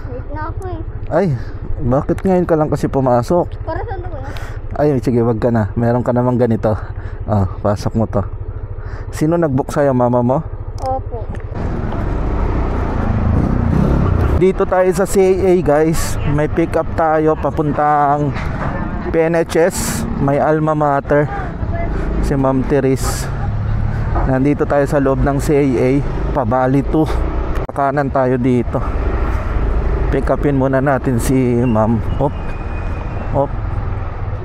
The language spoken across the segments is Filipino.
Late na ako eh. Ay, bakit ngayon ka lang kasi pumasok? Para saan ako yan? Ay, sige, wag ka na. Meron ka namang ganito. Pasok mo to. Sino nag-book sa'yo, mama mo? Opo. Dito tayo sa CAA, guys. May pick up tayo papuntang PNHS. May alma mater. Si Ma'am Teres. Nandito tayo sa loob ng CAA. Pabali 2. Kanan tayo dito. Pick upin muna natin si Ma'am. Op.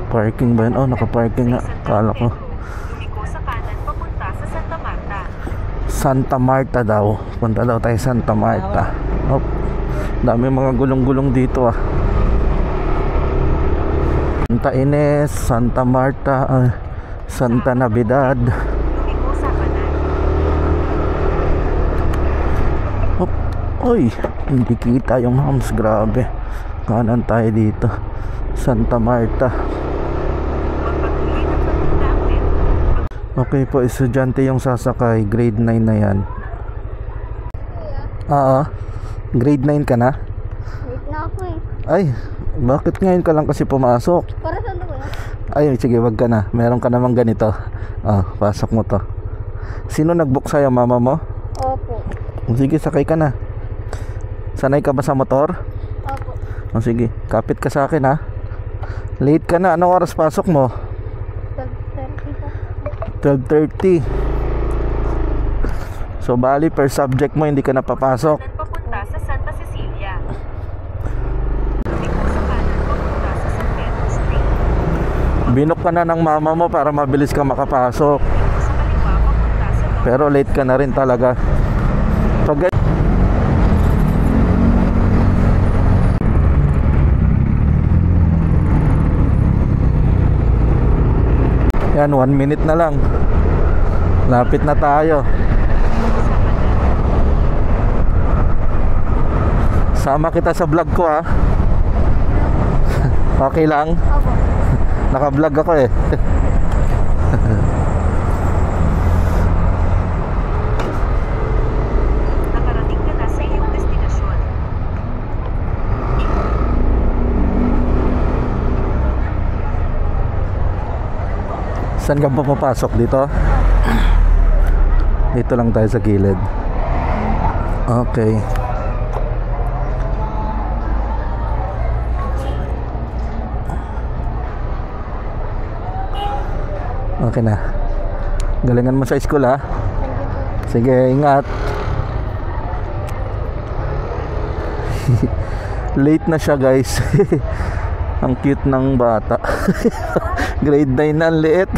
Parking ba yun? Naka-parking nga. Kala ko. Lumiko sa kanan papunta sa Santa Marta. Santa Marta daw. Punta daw tayo Santa Marta. Dami mga gulong-gulong dito Santa Ines, Santa Marta, Santa Navidad. Lumiko sa kanan. Oy, hindi kita yung hams. Grabe. Kanan tayo dito. Santa Marta. Magpatuloy ng papunta ang left. Okay po, estudyante yung sasakay. Grade 9 na yan. Grade 9 ka na? Late na ako eh. Ay, bakit ngayon ka lang kasi pumasok? Para saan ako yan? Ay, sige, wag ka na. Meron ka namang ganito. Pasok mo to. Sino nag-book sa'yo, mama mo? Opo. Sige, sakay ka na. Sanay ka ba sa motor? Opo. Sige, kapit ka sa akin Late ka na. Anong oras pasok mo? 12:30 po. 12:30. So bali per subject mo hindi ka napapasok. Papunta sa Santa Cecilia. Lumiko sa kanan papunta sa San Pedro Street. Binok ka na ng mama mo para mabilis ka makapasok. Lumiko sa kaliwa papunta sa Pero late ka na rin talaga. Pag yan, 1 minute na lang. Lapit na tayo. Sama kita sa vlog ko Okay lang? Opo. Naka-vlog ako Nakarating ka na sa iyong destinasyon. Saan ka pa papasok? Dito? Dito lang tayo sa gilid. Okay. Okay na. Galingan mo sa school Sige, ingat. Late na siya, guys. Ang cute ng bata. Grade 9 na, liit.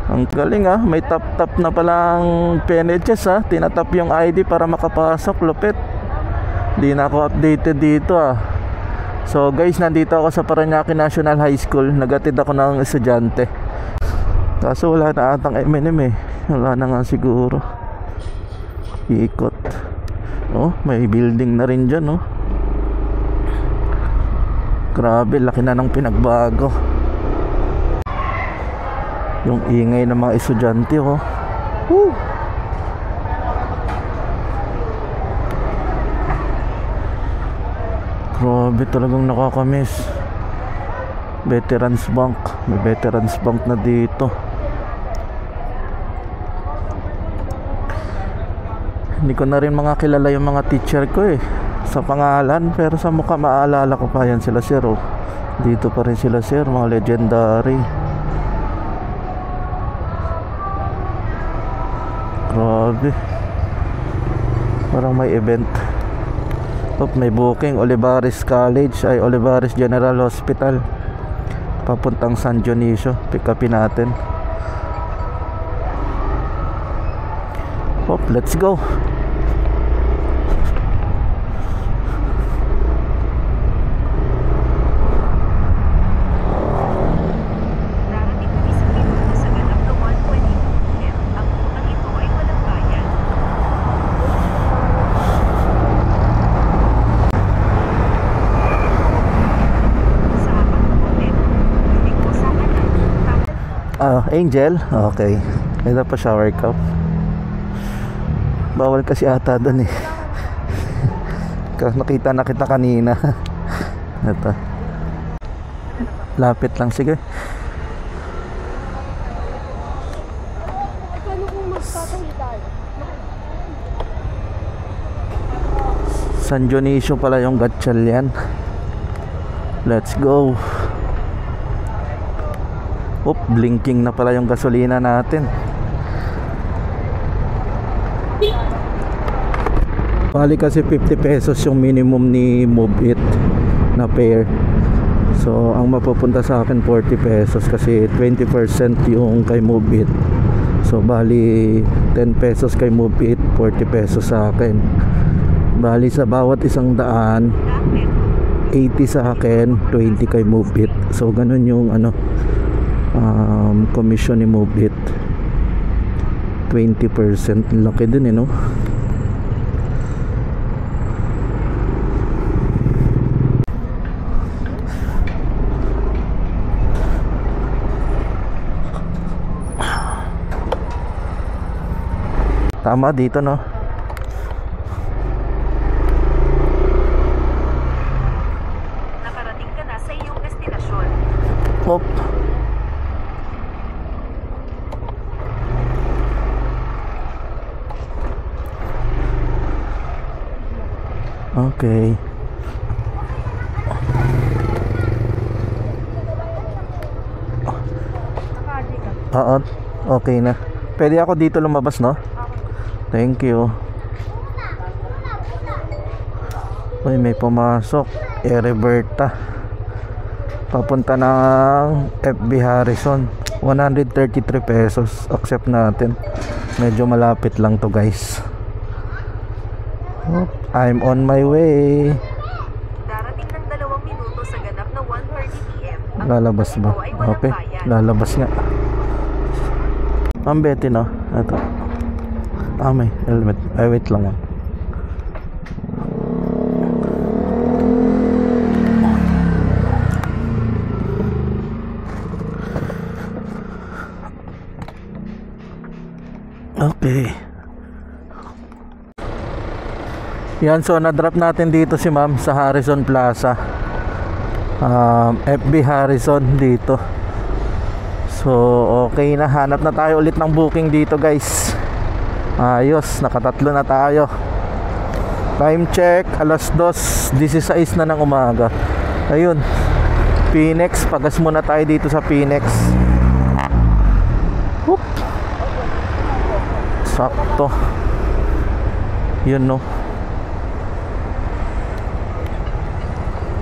Ang galing may tap-tap na palang PNHS Tinatap yung ID para makapasok. Lupit. Di na ako updated dito So guys, nandito ako sa Parañaque National High School. Nagatid ako ng estudyante. Kaso wala na atang M&M Wala na nga siguro. Ikot. May building na rin dyan Grabe, laki na ng pinagbago. Yung ingay ng mga estudyante Woo! Grabe, talagang nakakamiss. Veterans Bank. May Veterans Bank na dito. Hindi ko na rin mga kilala yung mga teacher ko sa pangalan, pero sa mukha maalala ko pa. Yan sila sir Dito pa rin sila sir, mga legendary. Grabe. Parang may event. May booking. Olivares College ay Olivares General Hospital papuntang San Dionisio. Pick upin natin. Let's go. Darating kami sa minuto sa ganap na 1:22 p.m. Ang utang ito ay walang bayad. Sa pag-ulit, lumiko sa kanan. Angel. Okay. Ito pa shower cup. Bawal kasi ata doon Nakita na kita kanina. Ito. Lapit lang, sige. Paano kung magtatahi tayo? San Dionisio pala yung Gatchalian. Let's go. Blinking na pala yung gasolina natin. Bali kasi 50 pesos yung minimum ni Move It na fare. So ang mapupunta sa akin 40 pesos kasi 20% yung kay Move It. So bali 10 pesos kay Move It, 40 pesos sa akin. Bali sa bawat isang daan 80 sa akin, 20 kay Move It. So ganun yung ano commission ni Move It. 20%, laki din no. Tama dito no. Nakarating ka na sa iyong destinasyon. Hop. Okay. Oo, okay na. Pwede ako dito lumabas, no? Thank you. Uy, may pumasok. Ereberta. Papunta ng FB Harrison. 133 pesos. Accept natin. Medyo malapit lang to, guys. I'm on my way. Darating ng 2 minuto sa ganap na 1:30 PM. Lalabas ba? Ito ay walang Okay, bayad. lalabas nga. Ang Betty, no? Ito. May helmet. Ay, wait lang. Okay. Yan, so na-drop natin dito si ma'am sa Harrison Plaza. FB Harrison dito. So okay na, hanap na tayo ulit ng booking dito, guys. Ayos, nakatatlo na tayo. Time check, alas 2:16 na ng umaga. Ayun, Phoenix, pagas muna tayo dito sa Phoenix. Whoop. Sakto. Yun no.